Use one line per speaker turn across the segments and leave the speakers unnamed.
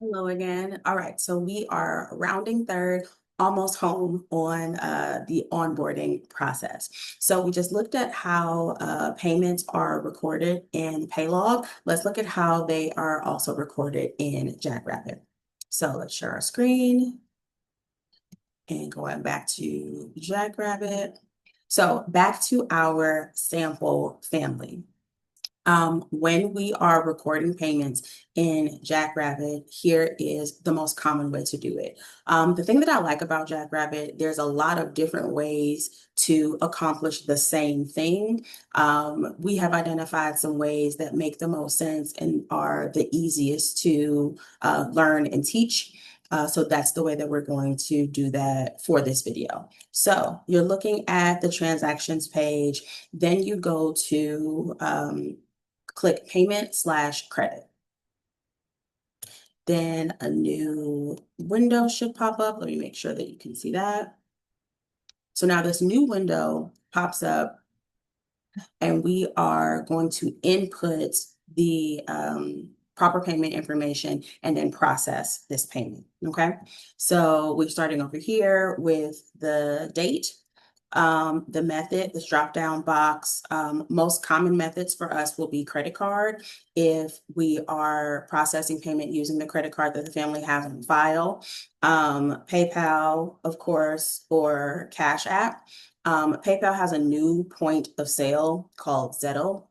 Hello again. All right, so we are rounding third, almost home on the onboarding process. So we just looked at how payments are recorded in Paylog. Let's look at how they are also recorded in Jackrabbit. So let's share our screen and going back to Jackrabbit. So back to our sample family. When we are recording payments in Jackrabbit, here is the most common way to do it. The thing that I like about Jackrabbit, there's a lot of different ways to accomplish the same thing. We have identified some ways that make the most sense and are the easiest to learn and teach. So that's the way that we're going to do that for this video. So you're looking at the transactions page, then you go to click payment/credit. Then a new window should pop up. Let me make sure that you can see that. So now this new window pops up and we are going to input the proper payment information and then process this payment, okay? So we're starting over here with the date. The method, this drop-down box, most common methods for us will be credit card if we are processing payment using the credit card that the family has on file. PayPal, of course, or Cash App. PayPal has a new point of sale called Zettle.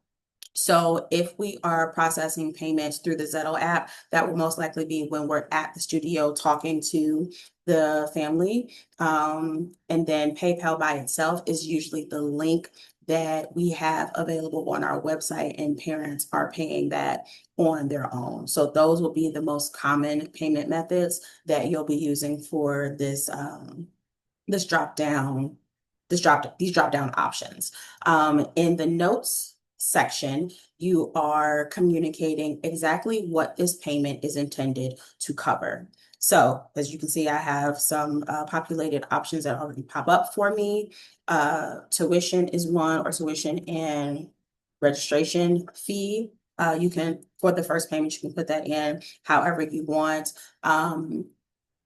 So if we are processing payments through the Zettle app, that will most likely be when we're at the studio talking to the family. And then PayPal by itself is usually the link that we have available on our website, and parents are paying that on their own. So those will be the most common payment methods that you'll be using for this drop down, these drop down options. In the notes section, you are communicating exactly what this payment is intended to cover. So as you can see, I have some populated options that already pop up for me. Tuition is one, or tuition and registration fee. You can, for the first payment, you can put that in however you want.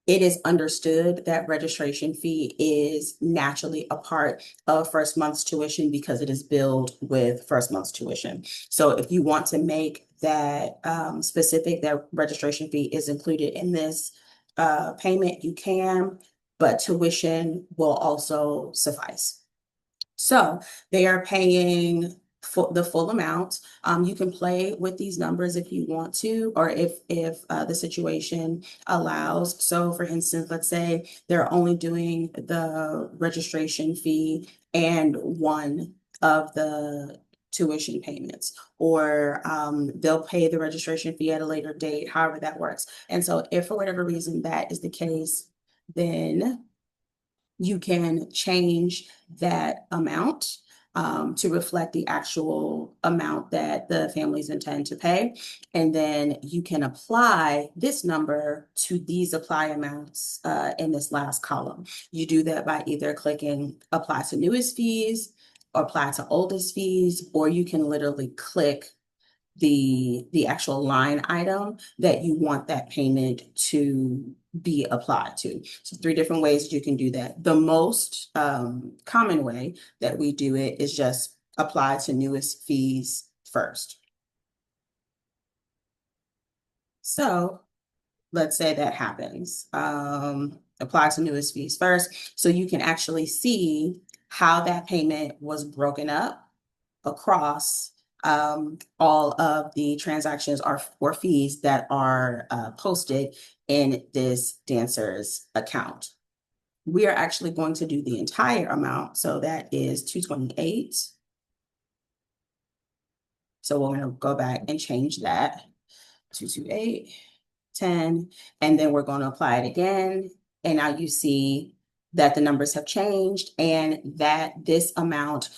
It is understood that registration fee is naturally a part of first month's tuition because it is billed with first month's tuition. So if you want to make that specific, that registration fee is included in this payment, you can, but tuition will also suffice. So they are paying for the full amount. You can play with these numbers if you want to, or if the situation allows. So for instance, let's say they're only doing the registration fee and one of the tuition payments, or they'll pay the registration fee at a later date, however that works. And so if for whatever reason that is the case, then you can change that amount to reflect the actual amount that the families intend to pay. And then you can apply this number to these apply amounts in this last column. You do that by either clicking apply to newest fees or apply to oldest fees, or you can literally click the actual line item that you want that payment to be applied to. So 3 different ways that you can do that. The most common way that we do it is just apply to newest fees first. So let's say that happens. Apply to newest fees first. So you can actually see how that payment was broken up across all of the transactions or fees that are posted in this dancer's account. We are actually going to do the entire amount. So that is 228. So we're going to go back and change that. 228, 10, and then we're going to apply it again. And now you see that the numbers have changed and that this amount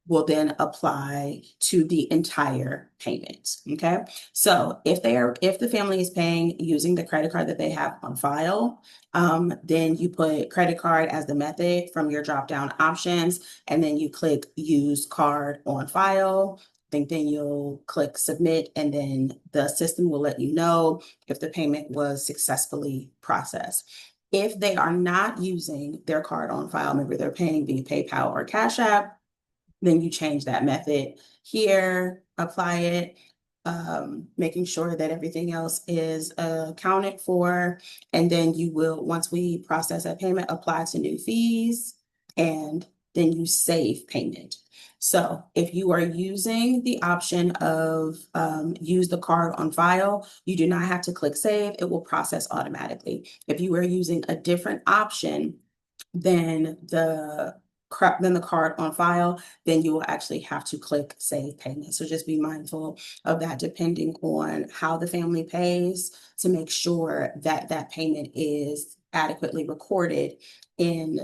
will then apply to the entire payment. Okay. So if the family is paying using the credit card that they have on file, then you put credit card as the method from your drop down options, and then you click use card on file. think then you'll click submit, and then the system will let you know if the payment was successfully processed. If they are not using their card on file, maybe they're paying via PayPal or Cash App, then you change that method here, apply it, making sure that everything else is accounted for. And then you will, once we process that payment, apply to new fees, and then you save payment. So if you are using the option of use the card on file, you do not have to click save. It will process automatically. If you are using a different option than the card on file, then you will actually have to click save payment. So just be mindful of that depending on how the family pays, to make sure that that payment is adequately recorded in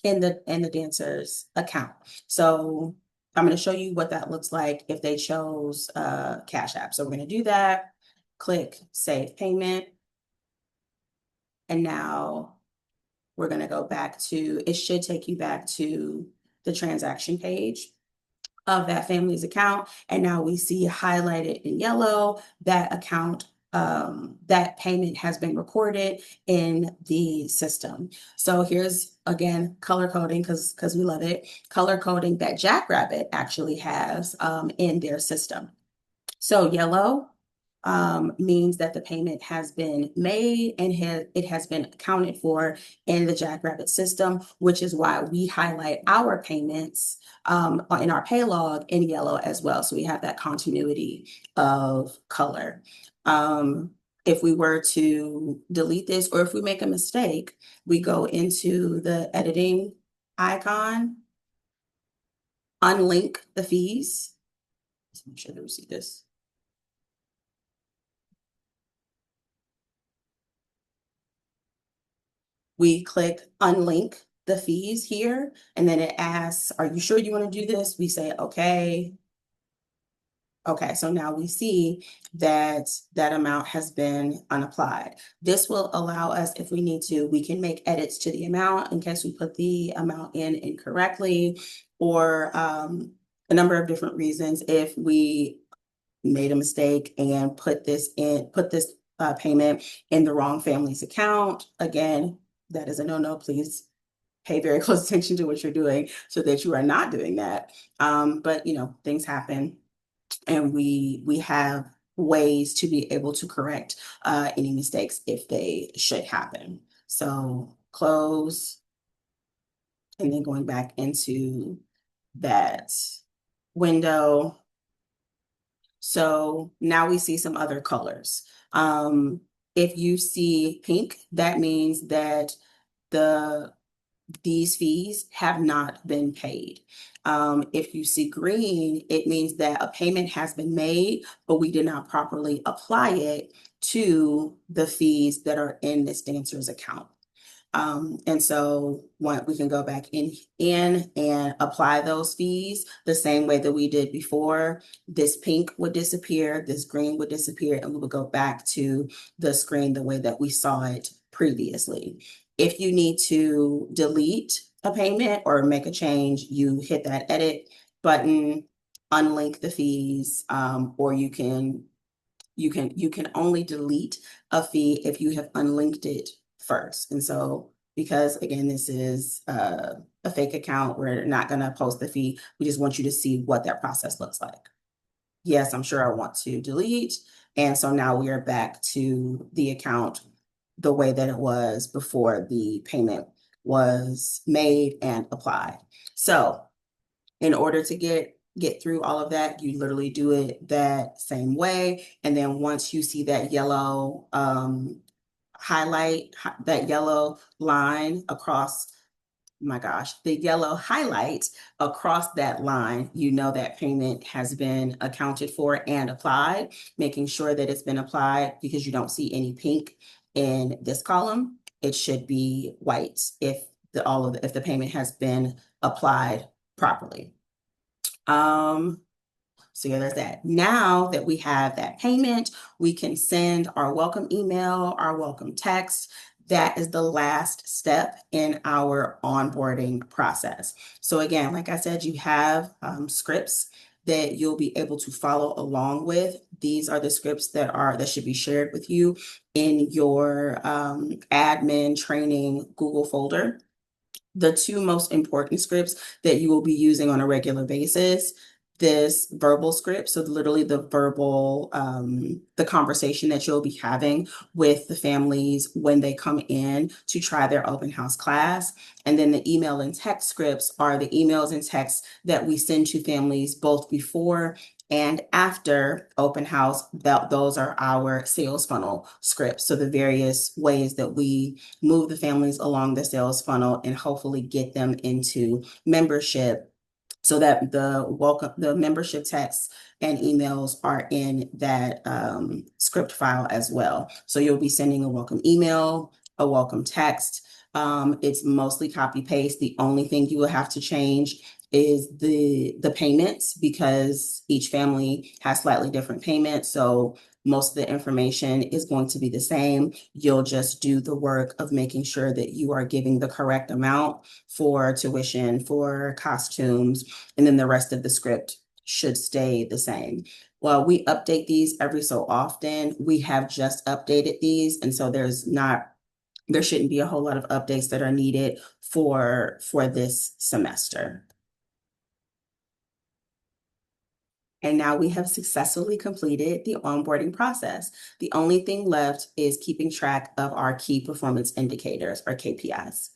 the dancer's account. So I'm going to show you what that looks like if they chose Cash App. So we're going to do that, click save payment, and now we're going to go back to, it should take you back to the transaction page of that family's account. And now we see highlighted in yellow that account, that payment has been recorded in the system. So here's again color coding, because we love it. Color coding that Jackrabbit actually has in their system. So yellow means that the payment has been made and it has been accounted for in the Jackrabbit system, which is why we highlight our payments in our pay log in yellow as well. So we have that continuity of color. If we were to delete this, or if we make a mistake, we go into the editing icon, unlink the fees. Let's make sure that we see this. We click unlink the fees here, and then it asks, are you sure you want to do this? We say, okay. Okay, so now we see that that amount has been unapplied. This will allow us, if we need to, we can make edits to the amount in case we put the amount in incorrectly, or a number of different reasons. If we made a mistake and put this payment in the wrong family's account, again, that is a no-no. Please pay very close attention to what you're doing so that you are not doing that. But things happen, and we have ways to be able to correct any mistakes if they should happen. So close, and then going back into that window. So now we see some other colors. If you see pink, that means that these fees have not been paid. If you see green, it means that a payment has been made, but we did not properly apply it to the fees that are in this dancer's account. And so we can go back in and apply those fees the same way that we did before. This pink would disappear, this green would disappear, and we would go back to the screen the way that we saw it previously. If you need to delete a payment or make a change, you hit that edit button, unlink the fees, or you can only delete a fee if you have unlinked it first. And so, because again, this is a fake account, we're not going to post the fee. We just want you to see what that process looks like. Yes, I'm sure I want to delete. And so now we are back to the account the way that it was before the payment was made and applied. So in order to get through all of that, you literally do it that same way. And then once you see that yellow that yellow line across, my gosh, the yellow highlight across that line, you know that payment has been accounted for and applied, making sure that it's been applied, because you don't see any pink in this column. It should be white if the payment has been applied properly. So yeah, there's that. Now that we have that payment, we can send our welcome email, our welcome text. That is the last step in our onboarding process. So again, like I said, you have scripts that you'll be able to follow along with. These are the scripts that should be shared with you in your admin training Google folder. The two most important scripts that you will be using on a regular basis, this verbal script, so literally the verbal, the conversation that you'll be having with the families when they come in to try their open house class. And then the email and text scripts are the emails and texts that we send to families both before and after open house. Those are our sales funnel scripts. So the various ways that we move the families along the sales funnel and hopefully get them into membership, so that the membership texts and emails are in that script file as well. So you'll be sending a welcome email, a welcome text. It's mostly copy paste. The only thing you will have to change is the payments, because each family has slightly different payments. So most of the information is going to be the same. You'll just do the work of making sure that you are giving the correct amount for tuition, for costumes, and then the rest of the script should stay the same. Well, we update these every so often. We have just updated these, and so there shouldn't be a whole lot of updates that are needed for this semester. And now we have successfully completed the onboarding process. The only thing left is keeping track of our key performance indicators, or KPIs.